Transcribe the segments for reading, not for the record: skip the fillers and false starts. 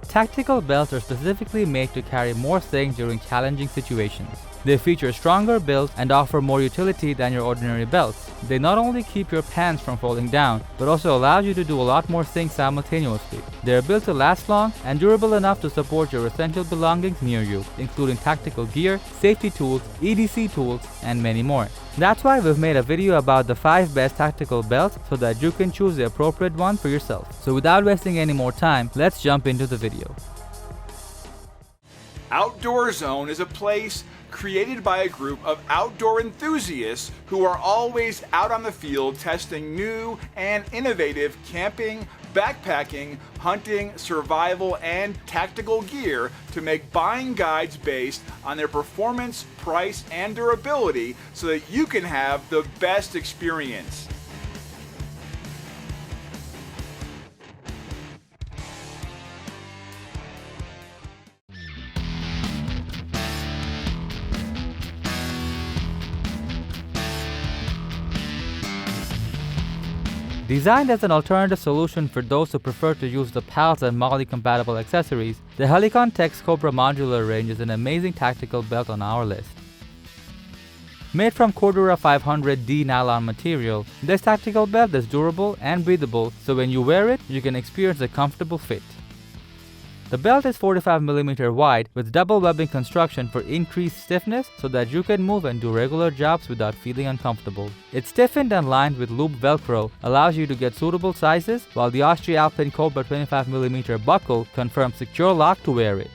Tactical belts are specifically made to carry more things during challenging situations. They feature stronger builds and offer more utility than your ordinary belts. They not only keep your pants from falling down, but also allow you to do a lot more things simultaneously. They are built to last long and durable enough to support your essential belongings near you, including tactical gear, safety tools, EDC tools, and many more. That's why we've made a video about the 5 best tactical belts so that you can choose the appropriate one for yourself. So without wasting any more time, let's jump into the video. Outdoor Zone is a place created by a group of outdoor enthusiasts who are always out on the field testing new and innovative camping, backpacking, hunting, survival, and tactical gear to make buying guides based on their performance, price, and durability so that you can have the best experience. Designed as an alternative solution for those who prefer to use the PALS and MOLLE compatible accessories, the Helikon-Tex Cobra Modular range is an amazing tactical belt on our list. Made from Cobra 500D nylon material, this tactical belt is durable and breathable, so when you wear it, you can experience a comfortable fit. The belt is 45mm wide with double webbing construction for increased stiffness so that you can move and do regular jobs without feeling uncomfortable. It's stiffened and lined with loop velcro, allows you to get suitable sizes, while the Austria-Alpine Cobra 25mm buckle confirms secure lock to wear it.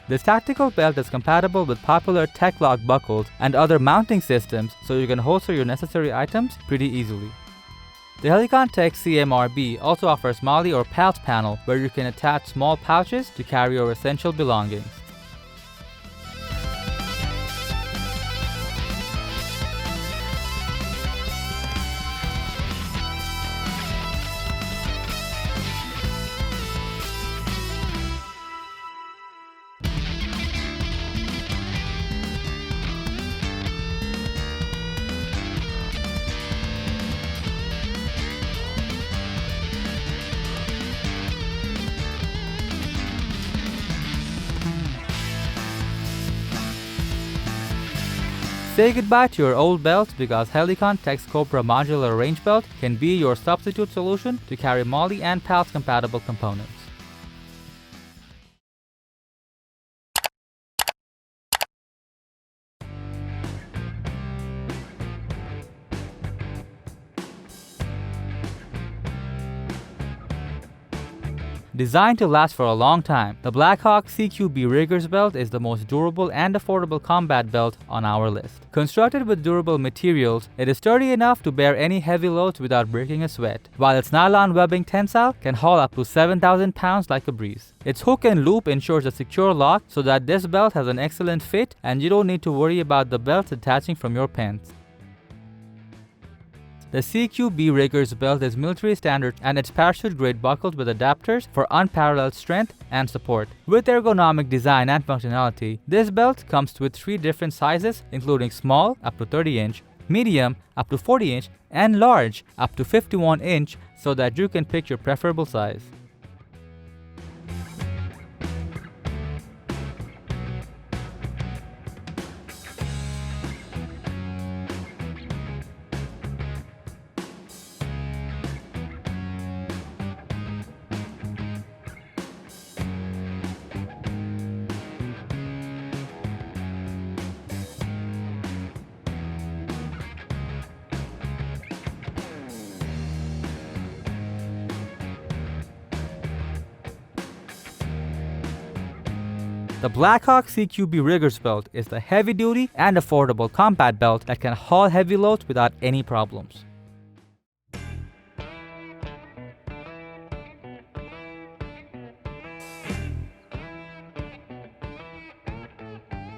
This tactical belt is compatible with popular Tech-Lock buckles and other mounting systems, so you can holster your necessary items pretty easily. The Helikon-Tex CMRB also offers MOLLE or PALS panel where you can attach small pouches to carry your essential belongings. Say goodbye to your old belts because Helikon-Tex Cobra Modular Range Belt can be your substitute solution to carry MOLLE and PALS compatible components. Designed to last for a long time, the Blackhawk CQB Riggers belt is the most durable and affordable combat belt on our list. Constructed with durable materials, it is sturdy enough to bear any heavy loads without breaking a sweat, while its nylon webbing tensile can haul up to 7,000 pounds like a breeze. Its hook and loop ensures a secure lock so that this belt has an excellent fit and you don't need to worry about the belts detaching from your pants. The CQB Riggers belt is military standard and it's parachute grade buckled with adapters for unparalleled strength and support. With ergonomic design and functionality, this belt comes with 3 different sizes including small up to 30-inch, medium up to 40-inch, and large up to 51-inch so that you can pick your preferable size. The Blackhawk CQB Riggers belt is the heavy-duty and affordable combat belt that can haul heavy loads without any problems.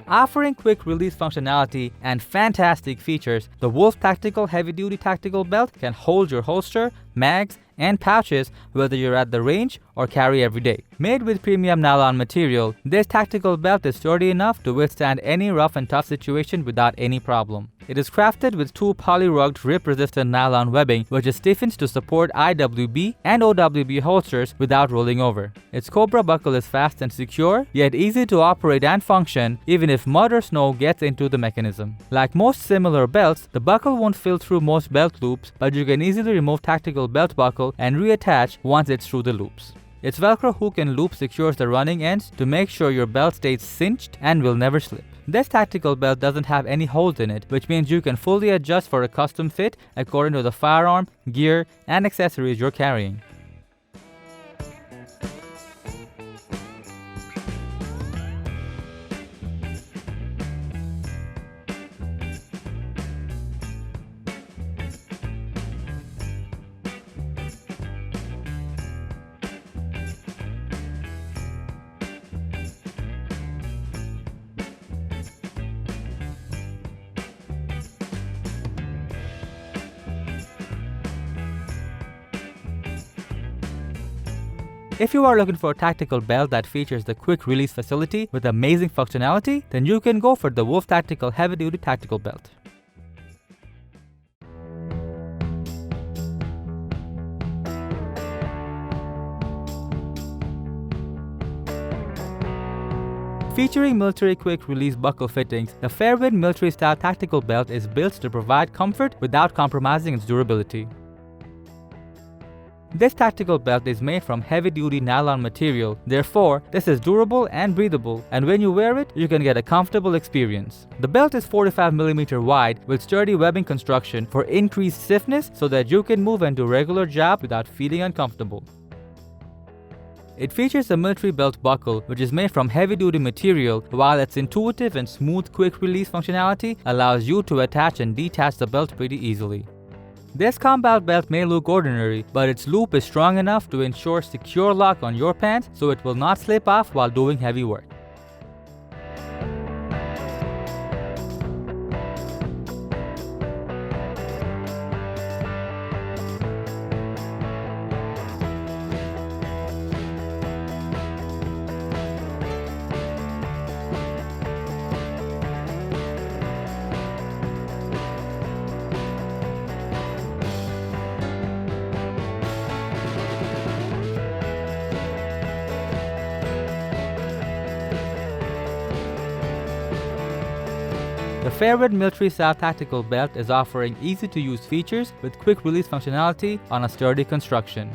Offering quick release functionality and fantastic features, the Wolf Tactical Heavy Duty Tactical Belt can hold your holster, mags, and pouches whether you're at the range or carry every day. Made with premium nylon material, this tactical belt is sturdy enough to withstand any rough and tough situation without any problem. It is crafted with two poly-rugged rip-resistant nylon webbing which is stiffened to support IWB and OWB holsters without rolling over. Its Cobra buckle is fast and secure, yet easy to operate and function even if mud or snow gets into the mechanism. Like most similar belts, the buckle won't fill through most belt loops, but you can easily remove tactical belt buckle and reattach once it's through the loops. Its Velcro hook and loop secures the running ends to make sure your belt stays cinched and will never slip. This tactical belt doesn't have any holes in it, which means you can fully adjust for a custom fit according to the firearm, gear, and accessories you're carrying. If you are looking for a tactical belt that features the quick release facility with amazing functionality, then you can go for the Wolf Tactical Heavy Duty Tactical Belt. Featuring military quick release buckle fittings, the Fairwin military style tactical belt is built to provide comfort without compromising its durability. This tactical belt is made from heavy-duty nylon material, therefore this is durable and breathable, and when you wear it, you can get a comfortable experience. The belt is 45mm wide with sturdy webbing construction for increased stiffness so that you can move and do regular jobs without feeling uncomfortable. It features a military belt buckle which is made from heavy-duty material, while its intuitive and smooth quick-release functionality allows you to attach and detach the belt pretty easily. This combat belt may look ordinary, but its loop is strong enough to ensure secure lock on your pants so it will not slip off while doing heavy work. The Fairwin military style tactical belt is offering easy to use features with quick release functionality on a sturdy construction.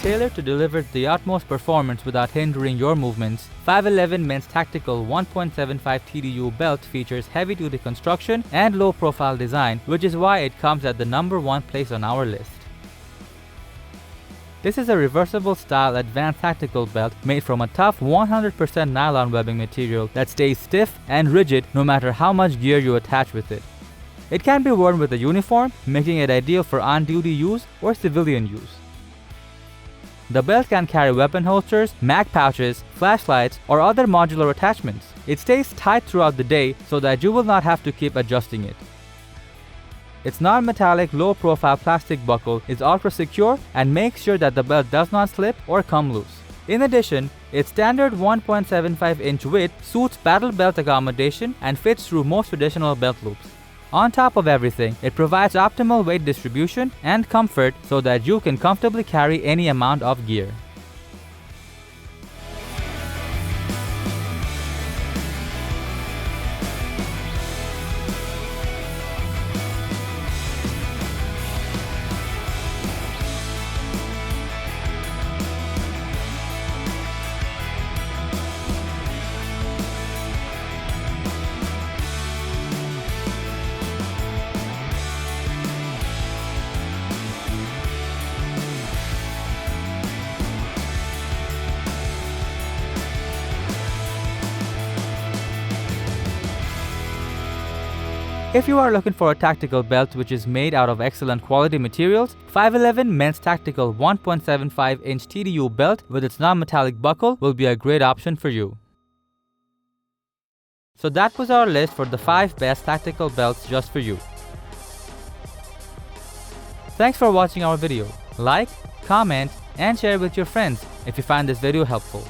Tailored to deliver the utmost performance without hindering your movements, 511 Men's Tactical 1.75 TDU belt features heavy-duty construction and low-profile design, which is why it comes at the #1 place on our list. This is a reversible style advanced tactical belt made from a tough 100% nylon webbing material that stays stiff and rigid no matter how much gear you attach with it. It can be worn with a uniform, making it ideal for on-duty use or civilian use. The belt can carry weapon holsters, mag pouches, flashlights, or other modular attachments. It stays tight throughout the day so that you will not have to keep adjusting it. Its non-metallic, low-profile plastic buckle is ultra-secure and makes sure that the belt does not slip or come loose. In addition, its standard 1.75-inch width suits battle belt accommodation and fits through most traditional belt loops. On top of everything, it provides optimal weight distribution and comfort so that you can comfortably carry any amount of gear. If you are looking for a tactical belt which is made out of excellent quality materials, 511 Men's Tactical 1.75-inch TDU belt with its non-metallic buckle will be a great option for you. So that was our list for the 5 best tactical belts just for you. Thanks for watching our video. Like, comment, and share with your friends if you find this video helpful.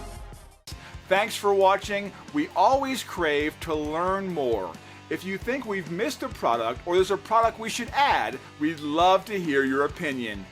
Thanks for watching. We always crave to learn more. If you think we've missed a product or there's a product we should add, we'd love to hear your opinion.